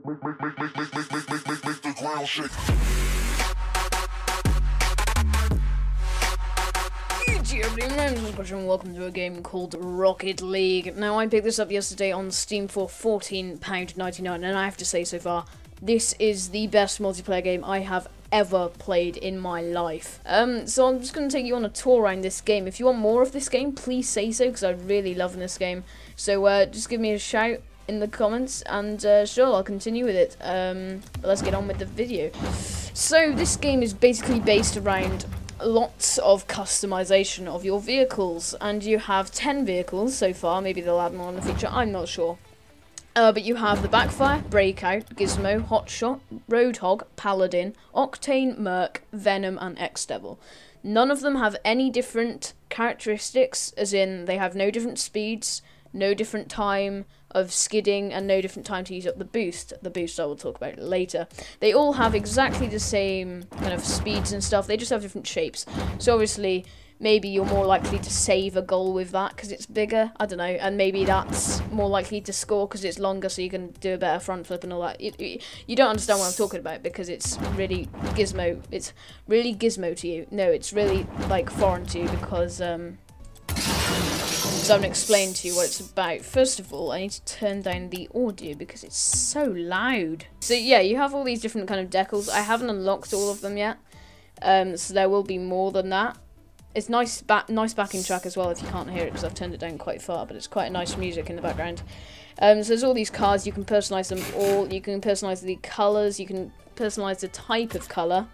the ground shake. And welcome to a game called Rocket League. Now, I picked this up yesterday on Steam for £14.99, and I have to say, so far, this is the best multiplayer game I have ever played in my life. So I'm just going to take you on a tour around this game. If you want more of this game, please say so, because I really love this game. So just give me a shout in the comments, and sure, I'll continue with it. But let's get on with the video. So this game is basically based around lots of customization of your vehicles, and you have 10 vehicles so far. Maybe they'll add more in the future, I'm not sure. But you have the Backfire, Breakout, Gizmo, Hotshot, Roadhog, Paladin, Octane, Merc, Venom, and X-Devil. None of them have any different characteristics, as in they have no different speeds, no different time of skidding, and no different time to use up the boost. The boost I will talk about later. They all have exactly the same kind of speeds and stuff, they just have different shapes. So obviously, maybe you're more likely to save a goal with that because it's bigger, I don't know, and maybe that's more likely to score because it's longer, so you can do a better front flip and all that. You don't understand what I'm talking about because it's really Gizmo. It's really Gizmo to you. No, it's really like foreign to you because so I'm going to explain to you what it's about. First of all, I need to turn down the audio because it's so loud. So yeah, you have all these different kind of decals. I haven't unlocked all of them yet, so there will be more than that. It's nice backing track as well if you can't hear it because I've turned it down quite far, but it's quite nice music in the background. So there's all these cars, you can personalise them all, you can personalise the colours, you can personalise the type of colour,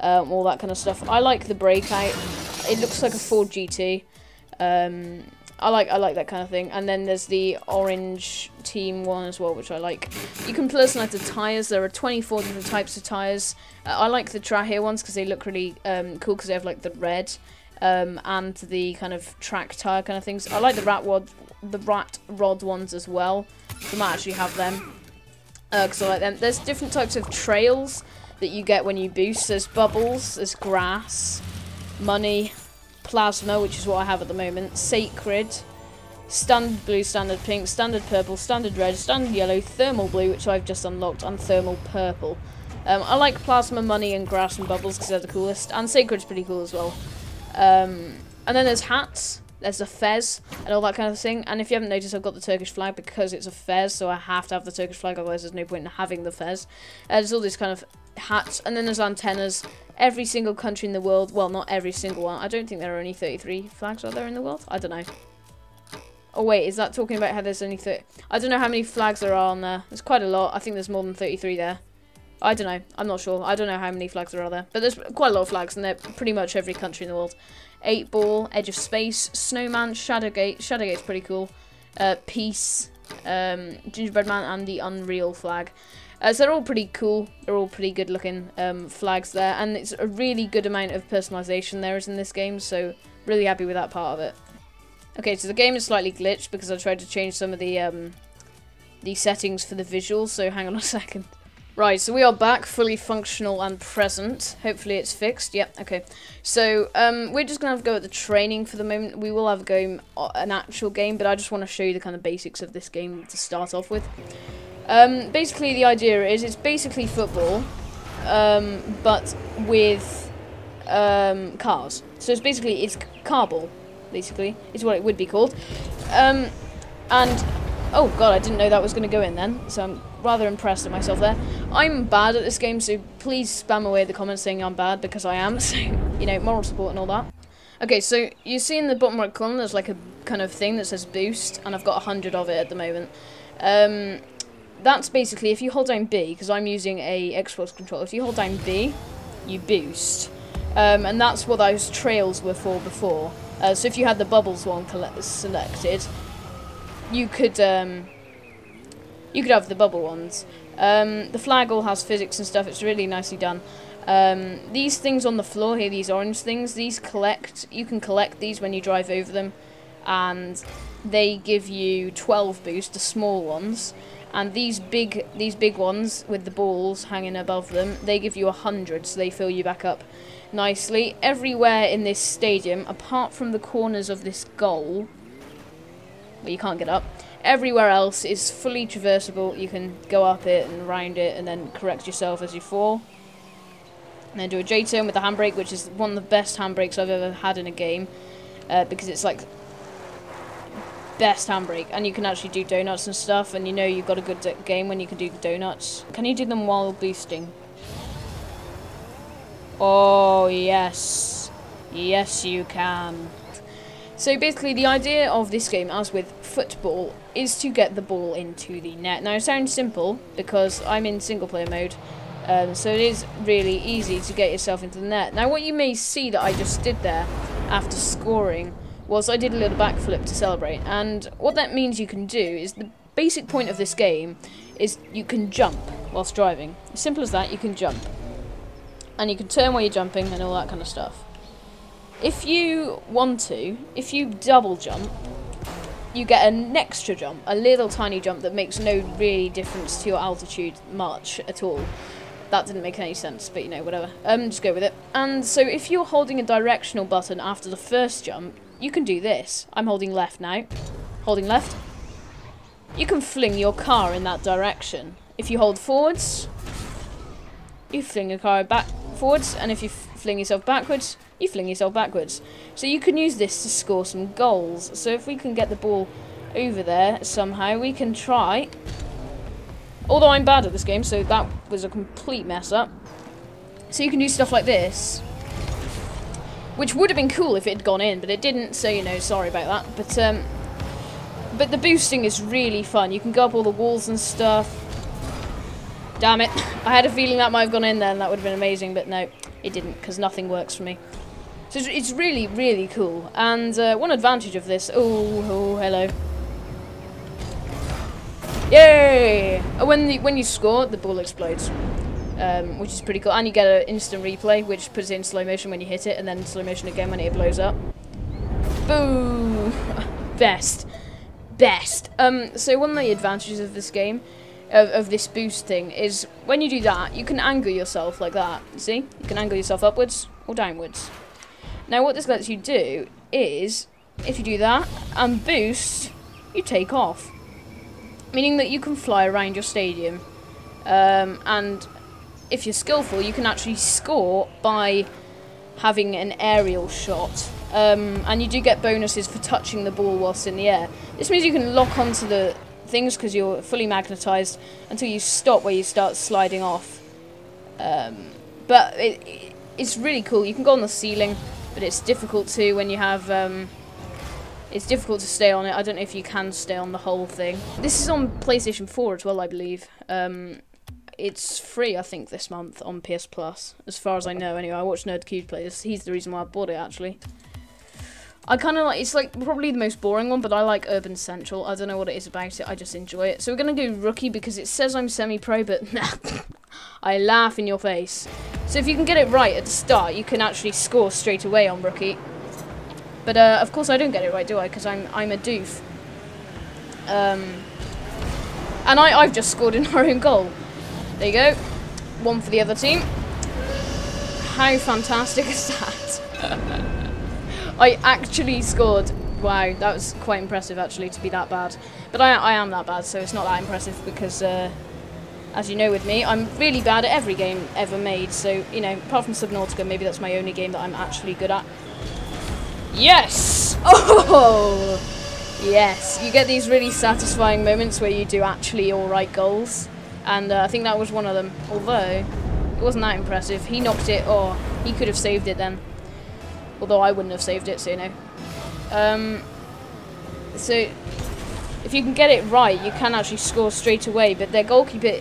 all that kind of stuff. I like the Breakout, it looks like a Ford GT. I like that kind of thing. And then there's the orange team one as well, which I like. You can personalise the tyres. There are 24 different types of tyres. I like the Trahir ones because they look really cool because they have like the red and the kind of track tyre kind of things. I like the rat rod ones as well. So I might actually have them because I like them. There's different types of trails that you get when you boost. There's bubbles, there's grass, money, plasma, which is what I have at the moment, sacred, standard blue, standard pink, standard purple, standard red, standard yellow, thermal blue, which I've just unlocked, and thermal purple. I like plasma, money, and grass and bubbles because they're the coolest, and sacred's pretty cool as well. And then there's hats, there's a fez, and all that kind of thing. And if you haven't noticed, I've got the Turkish flag because it's a fez, so I have to have the Turkish flag, otherwise there's no point in having the fez. There's all these kind of hats, and then there's antennas. Every single country in the world, well, not every single one. I don't think there are only 33 flags are there in the world. I don't know. Oh wait, is that talking about how there's only 30? I don't know how many flags there are on there. There's quite a lot. I think there's more than 33 there. I don't know. I'm not sure. I don't know how many flags there are there. But there's quite a lot of flags, and they're pretty much every country in the world. 8 Ball, Edge of Space, Snowman, Shadowgate. Shadowgate's pretty cool. Peace, Gingerbread Man, and the Unreal flag. So they're all pretty cool. They're all pretty good looking flags there, and it's a really good amount of personalisation there is in this game, so really happy with that part of it. Okay, so the game is slightly glitched because I tried to change some of the settings for the visuals, so hang on a second. Right, so we are back, fully functional and present. Hopefully it's fixed. Yep, okay. So we're just going to have a go at the training for the moment. We will have a go an actual game, but I just want to show you the kind of basics of this game to start off with. Basically the idea is it's basically football, but with cars. So it's basically, it's car ball, basically, is what it would be called. And, oh god, I didn't know that was going to go in then, so I'm rather impressed at myself there. I'm bad at this game, so please spam away the comments saying I'm bad, because I am, so, you know, moral support and all that. Okay, so you see in the bottom right corner there's like a kind of thing that says boost, and I've got 100 of it at the moment. That's basically, if you hold down B, because I'm using a Xbox controller, if you hold down B, you boost. And that's what those trails were for before. So if you had the bubbles one selected, you could have the bubble ones. The flag all has physics and stuff, it's really nicely done. These things on the floor here, these orange things, you can collect these when you drive over them, and they give you 12 boost, the small ones. And these big ones with the balls hanging above them, they give you 100, so they fill you back up nicely. Everywhere in this stadium, apart from the corners of this goal, where you can't get up, Everywhere else is fully traversable. You can go up it and around it and then correct yourself as you fall. And then do a J-turn with the handbrake, which is one of the best handbrakes I've ever had in a game. Because it's like best handbrake, and you can actually do donuts and stuff, and you know you've got a good game when you can do donuts. Can you do them while boosting? Oh yes, yes you can. So basically the idea of this game, as with football, is to get the ball into the net. Now it sounds simple because I'm in single player mode, so it is really easy to get yourself into the net. Now what you may see that I just did there after scoring was I did a little backflip to celebrate, and what that means you can do is, the basic point of this game is you can jump whilst driving. As simple as that, you can jump. And you can turn while you're jumping and all that kind of stuff. If you want to, if you double jump, you get an extra jump, a little tiny jump that makes no really difference to your altitude much at all. That didn't make any sense, but you know, whatever. Just go with it. And so if you're holding a directional button after the first jump, you can do this. I'm holding left now. Holding left. You can fling your car in that direction. If you hold forwards, you fling your car back forwards, and if you fling yourself backwards, you fling yourself backwards. So you can use this to score some goals. So if we can get the ball over there somehow, we can try. Although I'm bad at this game, so that was a complete mess up. So you can do stuff like this, which would have been cool if it had gone in, but it didn't, so you know, sorry about that. But the boosting is really fun. You can go up all the walls and stuff. Damn it. I had a feeling that might have gone in there and that would have been amazing, but no, it didn't, because nothing works for me. So it's really, really cool. And one advantage of this... Oh, hello. Yay! When you score, the ball explodes. Which is pretty cool. And you get an instant replay, which puts it in slow motion when you hit it, and then slow motion again when it blows up. Boom! Best. Best. So one of the advantages of this game, of this boost thing, is when you do that, you can angle yourself like that. You see? You can angle yourself upwards or downwards. Now what this lets you do is, if you do that and boost, you take off. Meaning that you can fly around your stadium. And if you're skillful, you can actually score by having an aerial shot. And you do get bonuses for touching the ball whilst in the air. This means you can lock onto the things because you're fully magnetized until you stop where you start sliding off. But it's really cool. You can go on the ceiling, but it's difficult to when you have... it's difficult to stay on it. I don't know if you can stay on the whole thing. This is on PlayStation 4 as well, I believe. It's free, I think, this month on PS Plus, as far as I know. Anyway, I watched NerdCube play this. He's the reason why I bought it, actually. I kind of like, it's like probably the most boring one, but I like Urban Central. I don't know what it is about it, I just enjoy it. So we're going to go Rookie because it says I'm semi-pro, but I laugh in your face. So if you can get it right at the start, you can actually score straight away on Rookie. But of course I don't get it right, do I? Because I'm a doof. And I've just scored in our own goal. There you go. One for the other team. How fantastic is that? I actually scored. Wow, that was quite impressive actually to be that bad. But I am that bad, so it's not that impressive because, as you know with me, I'm really bad at every game ever made. So, you know, apart from Subnautica, maybe that's my only game that I'm actually good at. Yes! Oh! Yes, you get these really satisfying moments where you do actually alright goals. And I think that was one of them. Although, it wasn't that impressive. He knocked it, or he could have saved it then. Although I wouldn't have saved it, so you know. So, if you can get it right, you can actually score straight away. But their goalkeeper,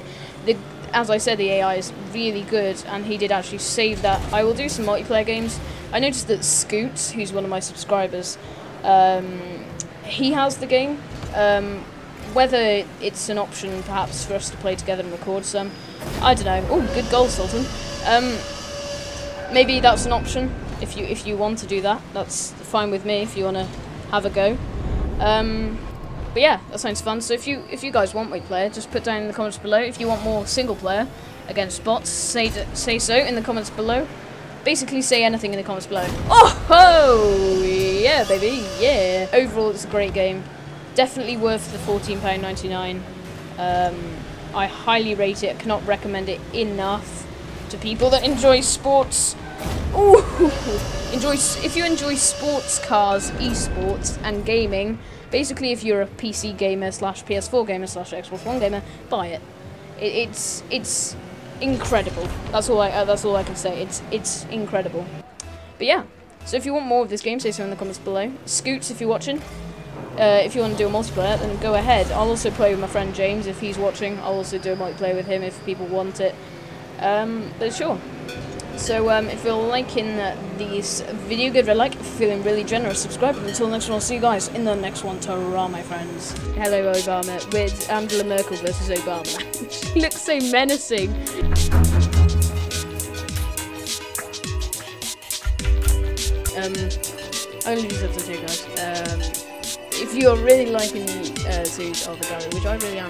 as I said, the AI is really good, and he did actually save that. I will do some multiplayer games. I noticed that Scoots, who's one of my subscribers, he has the game. Whether it's an option, perhaps, for us to play together and record some, I don't know. Oh, good goal, Sultan. Maybe that's an option if you want to do that. That's fine with me if you want to have a go. But yeah, that sounds fun. So if you guys want multiplayer, just put down in the comments below. If you want more single player against bots, say so in the comments below. Basically, say anything in the comments below. Oh ho! Yeah, baby, yeah. Overall, it's a great game. Definitely worth the £14.99. I highly rate it. I cannot recommend it enough to people that enjoy sports. Ooh, if you enjoy sports cars, esports, and gaming. Basically, if you're a PC gamer / PS4 gamer / Xbox One gamer, buy it. It's incredible. That's all I can say. It's incredible. But yeah. So if you want more of this game, say so in the comments below. Scoots, if you're watching. If you want to do a multiplayer, then go ahead. I'll also play with my friend James if he's watching. I'll also do a multiplayer with him if people want it. But sure. So if you're liking this video, give it a like. If you're feeling really generous, subscribe. And until the next one, I'll see you guys in the next one. Ta-ra, my friends. Hello, Obama. With Angela Merkel versus Obama. She looks so menacing. I'm gonna just have to say, guys. If you're really liking the series of the gallery, which I really am,